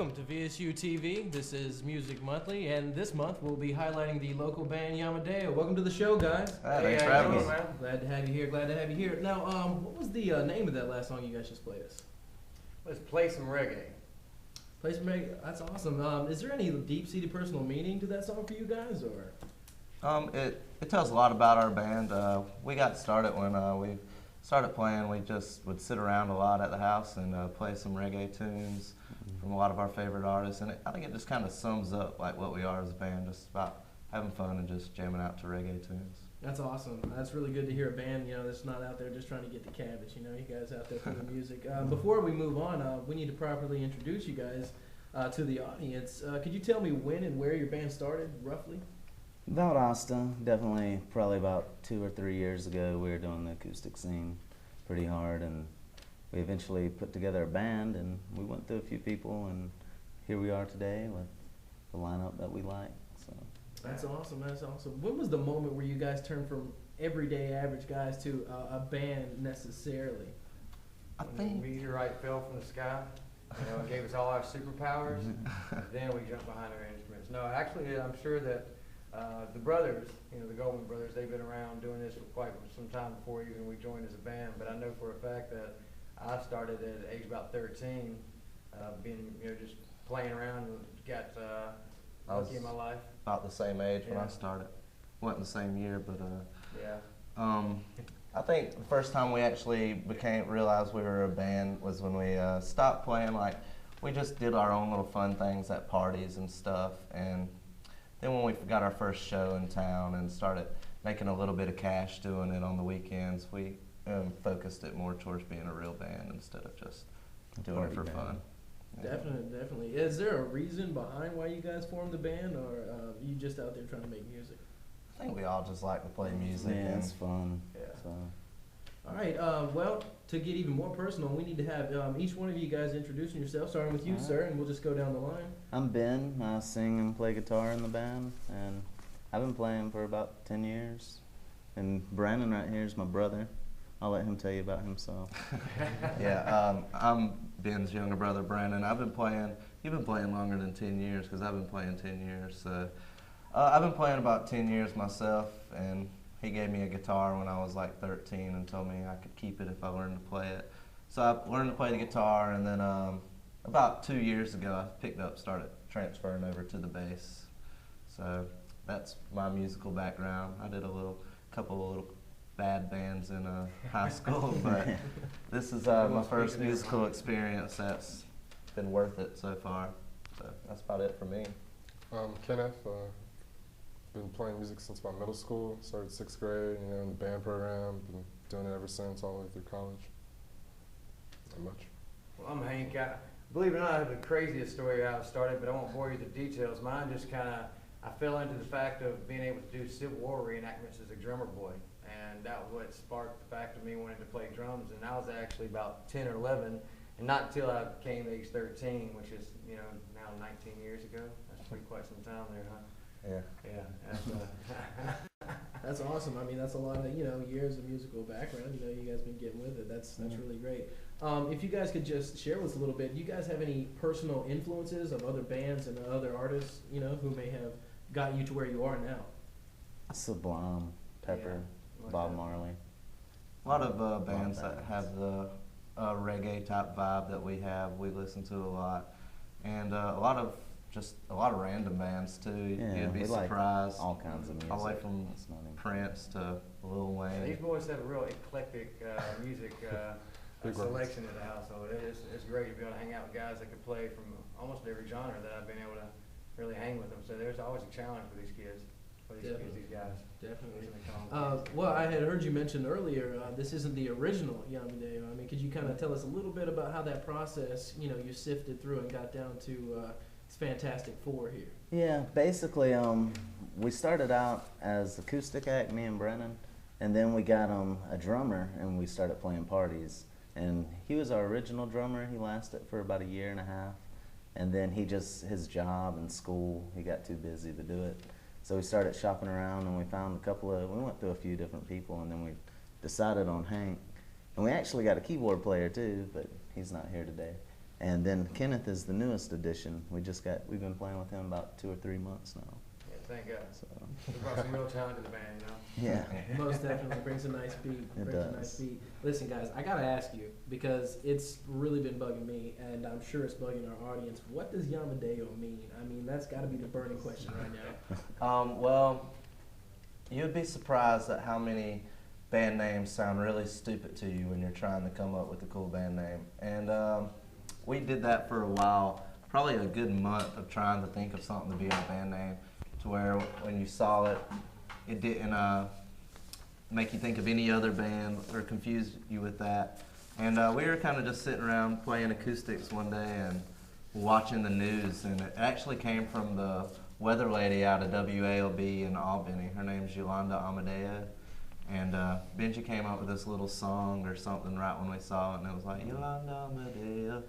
Welcome to VSUTV. This is Music Monthly, and this month we'll be highlighting the local band Yamadeo. Welcome to the show, guys. Thanks for having me. Glad to have you here. Glad to have you here. Now, what was the name of that last song you guys just played us? Let's play some reggae. Play some reggae. That's awesome. Is there any deep-seated personal meaning to that song for you guys, or? It tells a lot about our band. We got started when we started playing. We just would sit around a lot at the house and play some reggae tunes from a lot of our favorite artists, and I think it just kind of sums up like what we are as a band, just about having fun and just jamming out to reggae tunes. That's awesome. That's really good to hear a band, that's not out there just trying to get the cabbage. You guys out there for the music. Before we move on, we need to properly introduce you guys to the audience. Could you tell me when and where your band started, roughly? About Austin, definitely probably about 2 or 3 years ago. We were doing the acoustic scene pretty hard, and we eventually put together a band, and we went through a few people, and here we are today with the lineup that we like. So that's awesome. That's awesome. When was the moment where you guys turned from everyday average guys to a band necessarily? I think the meteorite fell from the sky, and gave us all our superpowers. Then we jumped behind our instruments. No, actually, I'm sure that the brothers, the Goldman brothers, they've been around doing this for quite some time before even we joined as a band. But I know for a fact that I started at age about 13, being just playing around and got lucky in my life. About the same age when I started. Wasn't the same year, but I think the first time we actually realized we were a band was when we stopped playing. Like, we just did our own little fun things at parties and stuff, and then when we got our first show in town and started making a little bit of cash doing it on the weekends, we focused it more towards being a real band instead of just doing it for fun. Yeah. Definitely. Is there a reason behind why you guys formed the band, or you just out there trying to make music? I think we all just like to play music. Yeah, it's fun. Yeah. So. All right. Well, to get even more personal, we need to have each one of you guys introducing yourself, starting with you, sir, and we'll just go down the line. I'm Ben. I sing and play guitar in the band, and I've been playing for about 10 years. And Brandon right here is my brother. I'll let him tell you about himself. Yeah, I'm Ben's younger brother, Brandon. You've been playing longer than 10 years, because I've been playing 10 years. So I've been playing about 10 years myself, and he gave me a guitar when I was like 13 and told me I could keep it if I learned to play it. So I learned to play the guitar, and then about 2 years ago I started transferring over to the bass. So that's my musical background. I did a couple of little bad bands in high school, but this is my first musical experience that's been worth it so far. So that's about it for me. Kenneth, been playing music since about middle school. Started 6th grade, in the band program. Been doing it ever since, all the way through college. Not much. Well, I'm Hank. Believe it or not, I have the craziest story how I started, but I won't bore you with the details. Mine just I fell into the fact of being able to do Civil War reenactments as a drummer boy. And that was what sparked the fact of me wanting to play drums. And I was actually about 10 or 11, and not until I became age 13, which is, now 19 years ago. That's pretty quite some time there, huh? Yeah. That's awesome. I mean, that's a lot of years of musical background. You guys been getting with it. That's really great. If you guys could just share with us a little bit, do you guys have any personal influences of other bands and other artists, who may have got you to where you are now? Sublime, Pepper, Bob Marley. A lot of bands that have the reggae type vibe that we have, we listen to a lot, and a lot of random bands too. Yeah, You'd be surprised. Like all kinds of music. All the way from Prince to Lil Wayne. Yeah, these boys have a real eclectic music selection in the household. It's great to be able to hang out with guys that can play from almost every genre that I've been able to really hang with them. So there's always a challenge for these kids. These guys. Definitely. Well, I had heard you mention earlier, this isn't the original Yamadeo. I mean, could you kind of tell us a little bit about how that process, you sifted through and got down to this Fantastic Four here? Yeah, basically, we started out as acoustic act, me and Brennan, and then we got a drummer, and we started playing parties. And he was our original drummer. He lasted for about 1.5 years, and then his job and school, he got too busy to do it. So we started shopping around, and we found we went through a few different people, and then we decided on Hank. And we actually got a keyboard player too, but he's not here today. And then Kenneth is the newest addition. We've been playing with him about 2 or 3 months now. Yeah, thank God. So We brought some real talent to the band, you know? yeah. Most definitely brings a nice beat. It brings a nice does. beat. Listen, guys, I gotta ask you because it's really been bugging me, and I'm sure it's bugging our audience. What does Yamadeo mean? I mean, that's got to be the burning question right now. Well, you'd be surprised at how many band names sound really stupid to you when you're trying to come up with a cool band name. And we did that for a while, probably a good month of trying to think of something to be our band name, to where when you saw it, it didn't make you think of any other band or confuse you with that. And we were kind of just sitting around playing acoustics one day and watching the news, and it actually came from the weather lady out of WALB in Albany. Her name's Yamadeo. And Benji came up with this little song or something right when we saw it, and it was like, Yamadeo.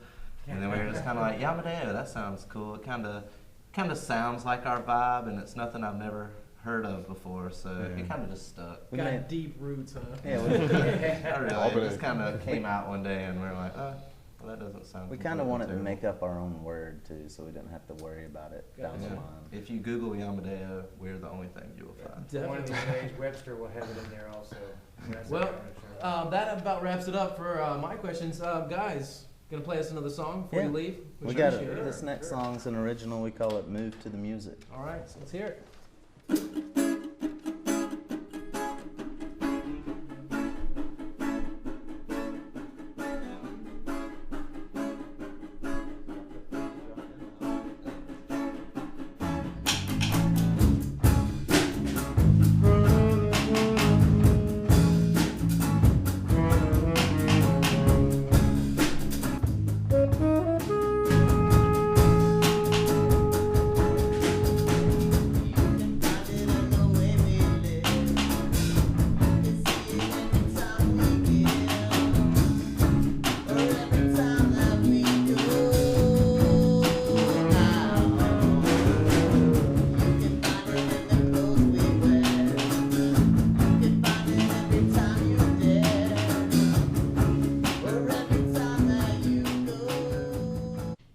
And then we were just kind of like, Yamadeo, that sounds cool. It kind of sounds like our vibe, and it's nothing I've never heard of before, so it kind of just stuck. Got deep roots, huh? Yeah, Not really. It just kind of came out one day, and we were like, oh, well, that doesn't sound we kind of completely wanted to terrible. make up our own word too, so we didn't have to worry about it down the Gotcha. line. If you Google Yamadeo, we're the only thing you will find. One of these days, Webster will have it in there also. That's Well, okay, sure. that about wraps it up for my questions. Guys, gonna play us another song before Yeah. you leave? We got appreciate it. this next song's an original. We call it "Move to the Music." All right, so let's hear it.